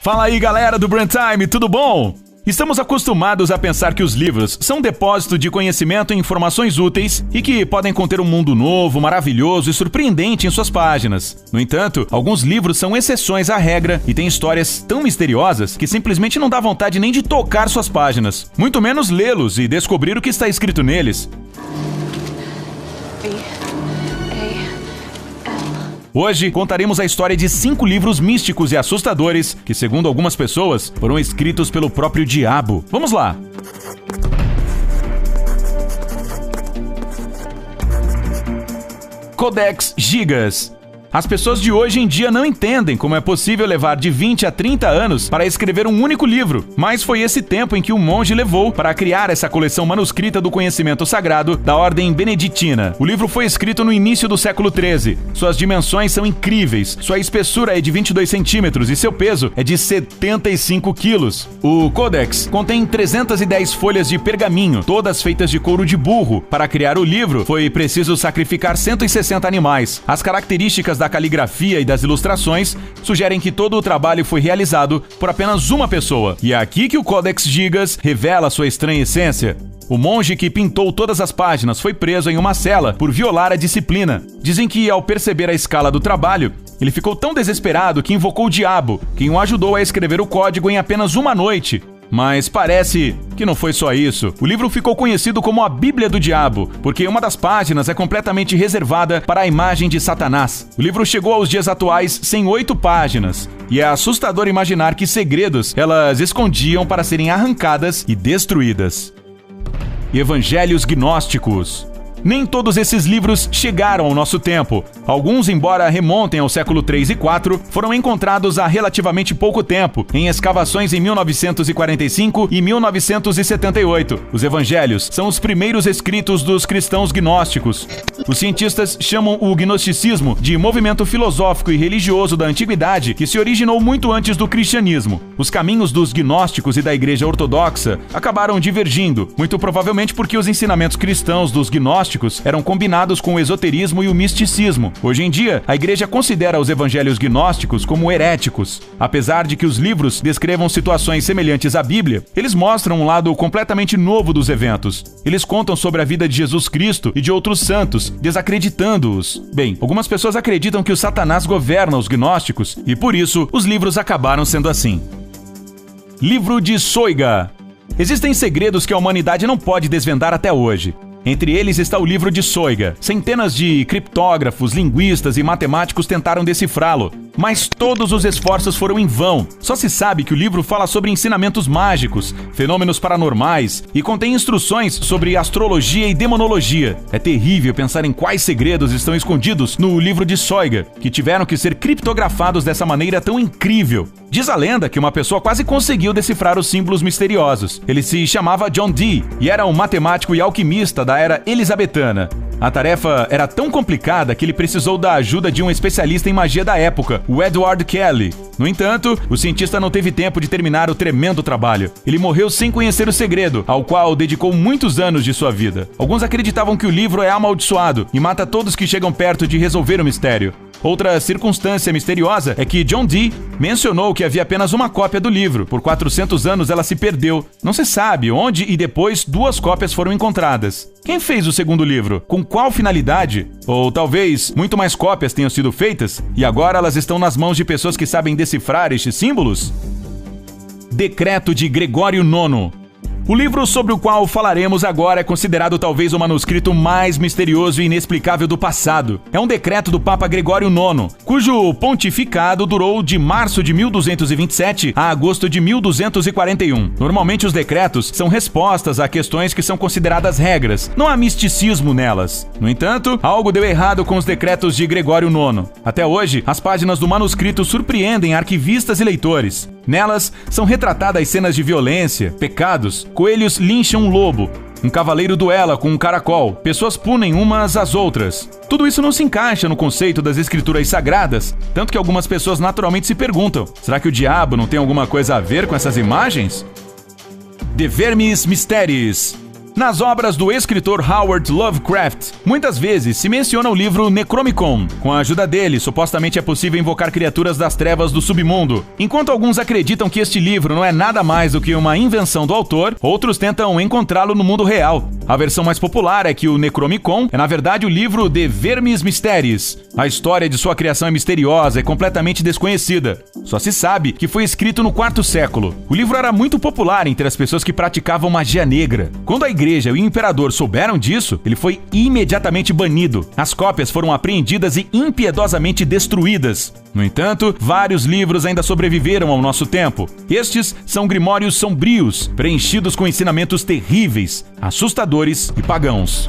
Fala aí, galera do Brand Time, tudo bom? Estamos acostumados a pensar que os livros são um depósito de conhecimento e informações úteis e que podem conter um mundo novo, maravilhoso e surpreendente em suas páginas. No entanto, alguns livros são exceções à regra e têm histórias tão misteriosas que simplesmente não dá vontade nem de tocar suas páginas, muito menos lê-los e descobrir o que está escrito neles. Hoje, contaremos a história de 5 livros místicos e assustadores que, segundo algumas pessoas, foram escritos pelo próprio diabo. Vamos lá! Codex Gigas. As pessoas de hoje em dia não entendem como é possível levar de 20 a 30 anos para escrever um único livro, mas foi esse tempo em que um monge levou para criar essa coleção manuscrita do conhecimento sagrado da Ordem Beneditina. O livro foi escrito no início do século XIII. Suas dimensões são incríveis, sua espessura é de 22 centímetros e seu peso é de 75 quilos. O Codex contém 310 folhas de pergaminho, todas feitas de couro de burro. Para criar o livro, foi preciso sacrificar 160 animais. As características da caligrafia e das ilustrações sugerem que todo o trabalho foi realizado por apenas uma pessoa. E é aqui que o Codex Gigas revela sua estranha essência. O monge que pintou todas as páginas foi preso em uma cela por violar a disciplina. Dizem que, ao perceber a escala do trabalho, ele ficou tão desesperado que invocou o diabo, quem o ajudou a escrever o código em apenas uma noite. Mas parece que não foi só isso. O livro ficou conhecido como a Bíblia do Diabo, porque uma das páginas é completamente reservada para a imagem de Satanás. O livro chegou aos dias atuais sem 8 páginas, e é assustador imaginar que segredos elas escondiam para serem arrancadas e destruídas. Evangelhos Gnósticos. Nem todos esses livros chegaram ao nosso tempo. Alguns, embora remontem ao século 3 e 4, foram encontrados há relativamente pouco tempo, em escavações em 1945 e 1978. Os evangelhos são os primeiros escritos dos cristãos gnósticos. Os cientistas chamam o gnosticismo de movimento filosófico e religioso da antiguidade que se originou muito antes do cristianismo. Os caminhos dos gnósticos e da Igreja Ortodoxa acabaram divergindo, muito provavelmente porque os ensinamentos cristãos dos gnósticos eram combinados com o esoterismo e o misticismo. Hoje em dia, a Igreja considera os evangelhos gnósticos como heréticos. Apesar de que os livros descrevam situações semelhantes à Bíblia, eles mostram um lado completamente novo dos eventos. Eles contam sobre a vida de Jesus Cristo e de outros santos, desacreditando-os. Bem, algumas pessoas acreditam que o Satanás governa os gnósticos e, por isso, os livros acabaram sendo assim. Livro de Soiga. Existem segredos que a humanidade não pode desvendar até hoje. Entre eles está o livro de Soiga. Centenas de criptógrafos, linguistas e matemáticos tentaram decifrá-lo, mas todos os esforços foram em vão. Só se sabe que o livro fala sobre ensinamentos mágicos, fenômenos paranormais e contém instruções sobre astrologia e demonologia. É terrível pensar em quais segredos estão escondidos no livro de Soiga, que tiveram que ser criptografados dessa maneira tão incrível. Diz a lenda que uma pessoa quase conseguiu decifrar os símbolos misteriosos. Ele se chamava John Dee e era um matemático e alquimista da era elisabetana. A tarefa era tão complicada que ele precisou da ajuda de um especialista em magia da época, o Edward Kelly. No entanto, o cientista não teve tempo de terminar o tremendo trabalho. Ele morreu sem conhecer o segredo, ao qual dedicou muitos anos de sua vida. Alguns acreditavam que o livro é amaldiçoado e mata todos que chegam perto de resolver o mistério. Outra circunstância misteriosa é que John Dee mencionou que havia apenas uma cópia do livro. Por 400 anos ela se perdeu. Não se sabe onde e depois 2 cópias foram encontradas. Quem fez o segundo livro? Com qual finalidade? Ou talvez muito mais cópias tenham sido feitas e agora elas estão nas mãos de pessoas que sabem decifrar estes símbolos? Decreto de Gregório IX. O livro sobre o qual falaremos agora é considerado talvez o manuscrito mais misterioso e inexplicável do passado. É um decreto do Papa Gregório IX, cujo pontificado durou de março de 1227 a agosto de 1241. Normalmente os decretos são respostas a questões que são consideradas regras. Não há misticismo nelas. No entanto, algo deu errado com os decretos de Gregório IX. Até hoje, as páginas do manuscrito surpreendem arquivistas e leitores. Nelas são retratadas cenas de violência, pecados, coelhos lincham um lobo, um cavaleiro duela com um caracol, pessoas punem umas às outras. Tudo isso não se encaixa no conceito das escrituras sagradas, tanto que algumas pessoas naturalmente se perguntam, será que o diabo não tem alguma coisa a ver com essas imagens? De Vermis Mysteris. Nas obras do escritor Howard Lovecraft, muitas vezes se menciona o livro Necronomicon. Com a ajuda dele, supostamente é possível invocar criaturas das trevas do submundo. Enquanto alguns acreditam que este livro não é nada mais do que uma invenção do autor, outros tentam encontrá-lo no mundo real. A versão mais popular é que o Necronomicon é na verdade o livro de Vermis Mysteries. A história de sua criação é misteriosa e completamente desconhecida. Só se sabe que foi escrito no IV século. O livro era muito popular entre as pessoas que praticavam magia negra. Quando a igreja e o imperador souberam disso, ele foi imediatamente banido. As cópias foram apreendidas e impiedosamente destruídas. No entanto, vários livros ainda sobreviveram ao nosso tempo. Estes são grimórios sombrios, preenchidos com ensinamentos terríveis, assustadores e pagãos.